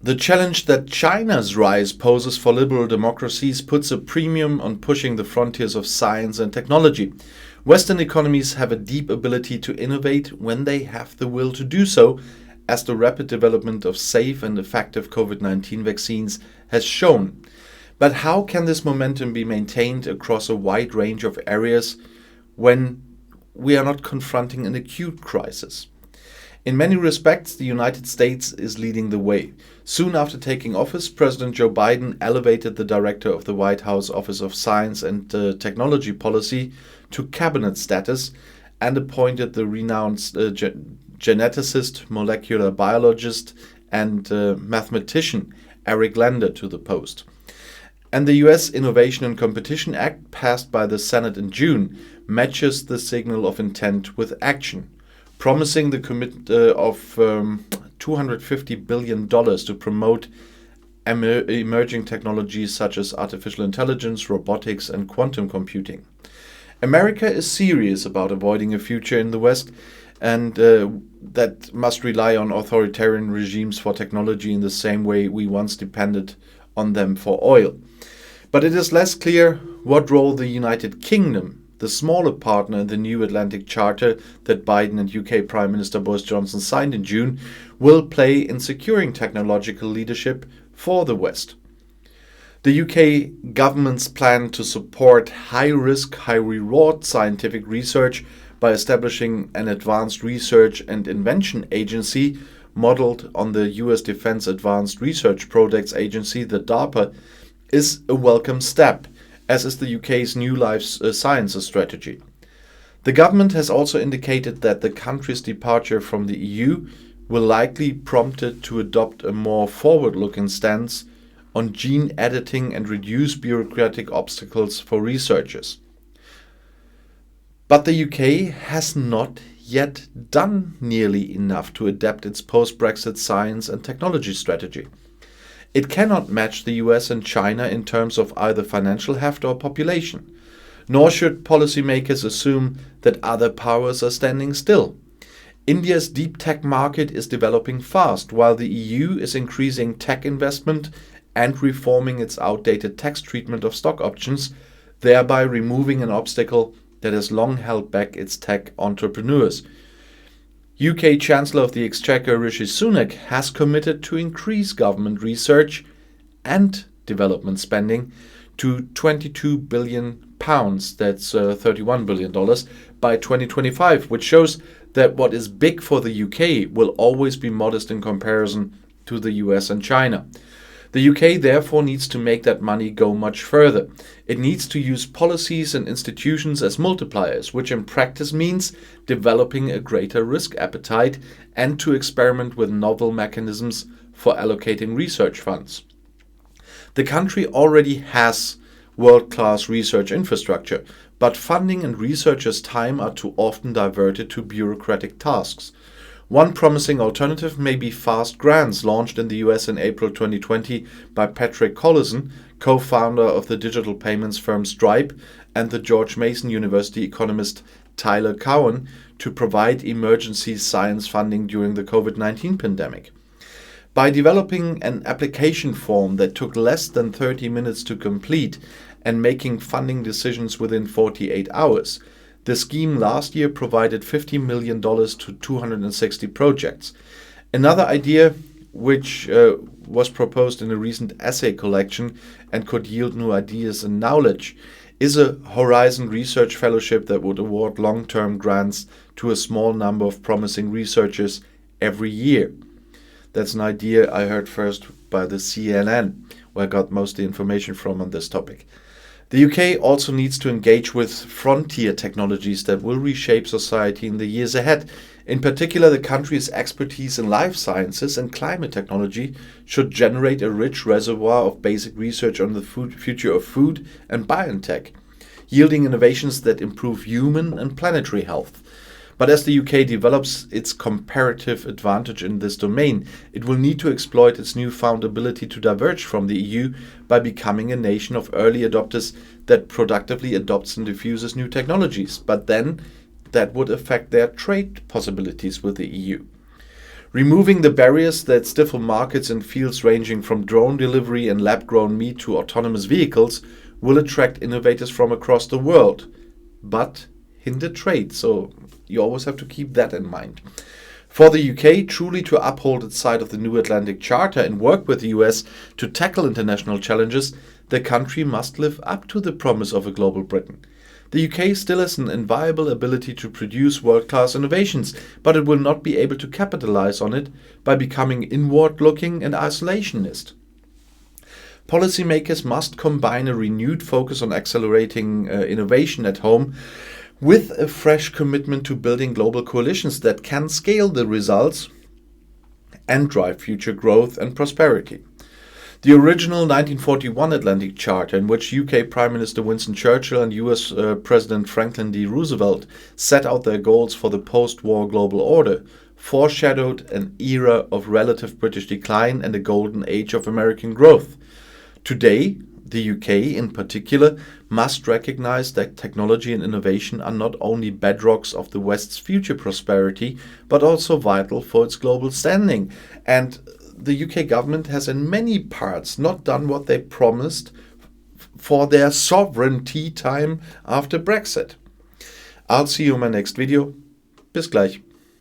The challenge that China's rise poses for liberal democracies puts a premium on pushing the frontiers of science and technology. Western economies have a deep ability to innovate when they have the will to do so, as the rapid development of safe and effective COVID-19 vaccines has shown. But how can this momentum be maintained across a wide range of areas when we are not confronting an acute crisis? In many respects, the United States is leading the way. Soon after taking office, President Joe Biden elevated the director of the White House Office of Science and Technology Policy to cabinet status and appointed the renowned geneticist, molecular biologist, and mathematician Eric Lander to the post. And the US Innovation and Competition Act, passed by the Senate in June, matches the signal of intent with action, promising the commit of $250 billion to promote emerging technologies such as artificial intelligence, robotics, and quantum computing. America is serious about avoiding a future in the West and that must rely on authoritarian regimes for technology in the same way we once depended on them for oil. But it is less clear what role the United Kingdom, the smaller partner in the New Atlantic Charter that Biden and UK Prime Minister Boris Johnson signed in June, will play in securing technological leadership for the West. The UK government's plan to support high-risk, high-reward scientific research by establishing an Advanced Research and Invention Agency modeled on the US Defense Advanced Research Projects Agency, the DARPA, is a welcome step, as is the UK's new life sciences strategy. The government has also indicated that the country's departure from the EU will likely prompt it to adopt a more forward-looking stance on gene editing and reduce bureaucratic obstacles for researchers. But the UK has not yet done nearly enough to adapt its post-Brexit science and technology strategy. It cannot match the US and China in terms of either financial heft or population, nor should policymakers assume that other powers are standing still. India's deep tech market is developing fast, while the EU is increasing tech investment and reforming its outdated tax treatment of stock options, thereby removing an obstacle that has long held back its tech entrepreneurs. UK Chancellor of the Exchequer Rishi Sunak has committed to increase government research and development spending to £22 billion, that's $31 billion, by 2025, which shows that what is big for the UK will always be modest in comparison to the US and China. The UK therefore needs to make that money go much further. It needs to use policies and institutions as multipliers, which in practice means developing a greater risk appetite and to experiment with novel mechanisms for allocating research funds. The country already has world-class research infrastructure, but funding and researchers' time are too often diverted to bureaucratic tasks. One promising alternative may be fast grants launched in the US in April 2020 by Patrick Collison, co-founder of the digital payments firm Stripe, and the George Mason University economist Tyler Cowen to provide emergency science funding during the COVID-19 pandemic. By developing an application form that took less than 30 minutes to complete and making funding decisions within 48 hours, the scheme last year provided $50 million to 260 projects. Another idea, which was proposed in a recent essay collection and could yield new ideas and knowledge, is a Horizon Research Fellowship that would award long-term grants to a small number of promising researchers every year. That's an idea I heard first by the CNN, where I got most of the information from on this topic. The UK also needs to engage with frontier technologies that will reshape society in the years ahead. In particular, the country's expertise in life sciences and climate technology should generate a rich reservoir of basic research on the future of food and biotech, yielding innovations that improve human and planetary health. But as the UK develops its comparative advantage in this domain, it will need to exploit its newfound ability to diverge from the EU by becoming a nation of early adopters that productively adopts and diffuses new technologies. But then that would affect their trade possibilities with the EU. Removing the barriers that stifle markets in fields ranging from drone delivery and lab-grown meat to autonomous vehicles will attract innovators from across the world, but hinder trade, so you always have to keep that in mind. For the UK truly to uphold its side of the New Atlantic Charter and work with the US to tackle international challenges, the country must live up to the promise of a global Britain. The UK still has an inviolable ability to produce world-class innovations, but it will not be able to capitalize on it by becoming inward-looking and isolationist. Policymakers must combine a renewed focus on accelerating innovation at home with a fresh commitment to building global coalitions that can scale the results and drive future growth and prosperity. The original 1941 Atlantic Charter, in which UK Prime Minister Winston Churchill and US President Franklin D. Roosevelt set out their goals for the post-war global order, foreshadowed an era of relative British decline and a golden age of American growth. Today, the UK in particular must recognize that technology and innovation are not only bedrocks of the West's future prosperity, but also vital for its global standing. And the UK government has in many parts not done what they promised for their sovereignty time after Brexit. I'll see you in my next video. Bis gleich.